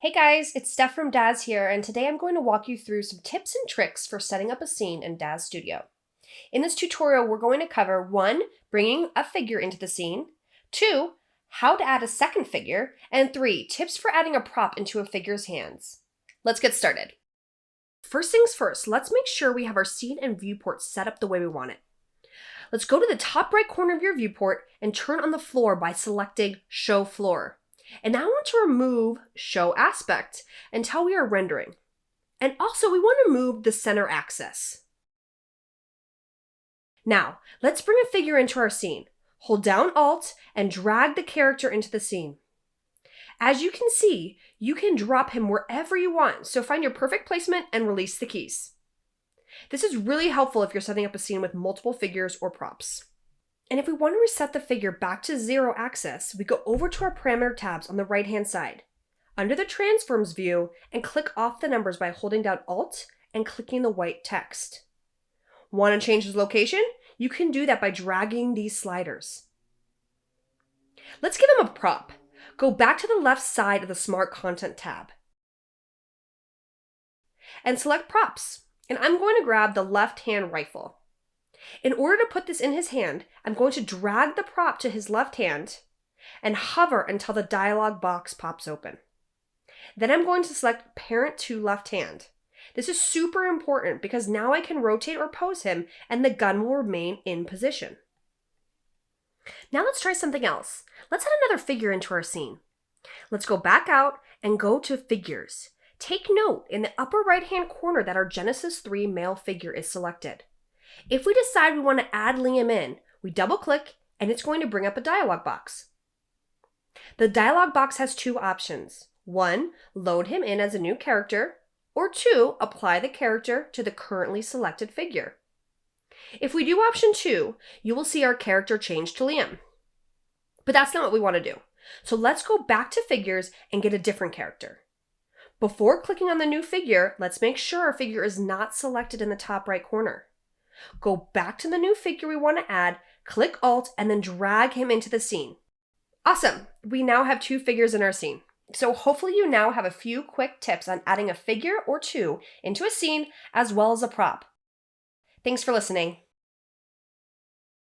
Hey guys, it's Steph from Daz here, and today I'm going to walk you through some tips and tricks for setting up a scene in Daz Studio. In this tutorial, we're going to cover 1. Bringing a figure into the scene, 2. How to add a second figure, and 3. Tips for adding a prop into a figure's hands. Let's get started. First things first, let's make sure we have our scene and viewport set up the way we want it. Let's go to the top right corner of your viewport and turn on the floor by selecting Show Floor. And now I want to remove Show Aspect until we are rendering. And also we want to move the center axis. Now, let's bring a figure into our scene. Hold down Alt and drag the character into the scene. As you can see, you can drop him wherever you want, so find your perfect placement and release the keys. This is really helpful if you're setting up a scene with multiple figures or props. And if we want to reset the figure back to 0 axis, we go over to our parameter tabs on the right-hand side, under the Transforms view, and click off the numbers by holding down Alt and clicking the white text. Want to change his location? You can do that by dragging these sliders. Let's give him a prop. Go back to the left side of the Smart Content tab and select Props. And I'm going to grab the left-hand rifle. In order to put this in his hand, I'm going to drag the prop to his left hand and hover until the dialog box pops open. Then I'm going to select Parent to Left Hand. This is super important because now I can rotate or pose him and the gun will remain in position. Now let's try something else. Let's add another figure into our scene. Let's go back out and go to Figures. Take note in the upper right-hand corner that our Genesis 3 male figure is selected. If we decide we want to add Liam in, we double-click and it's going to bring up a dialog box. The dialog box has 2 options. 1, load him in as a new character, or 2, apply the character to the currently selected figure. If we do option 2, you will see our character change to Liam. But that's not what we want to do. So let's go back to Figures and get a different character. Before clicking on the new figure, let's make sure our figure is not selected in the top right corner. Go back to the new figure we want to add, click Alt, and then drag him into the scene. Awesome! We now have 2 figures in our scene. So hopefully you now have a few quick tips on adding a figure or 2 into a scene as well as a prop. Thanks for listening.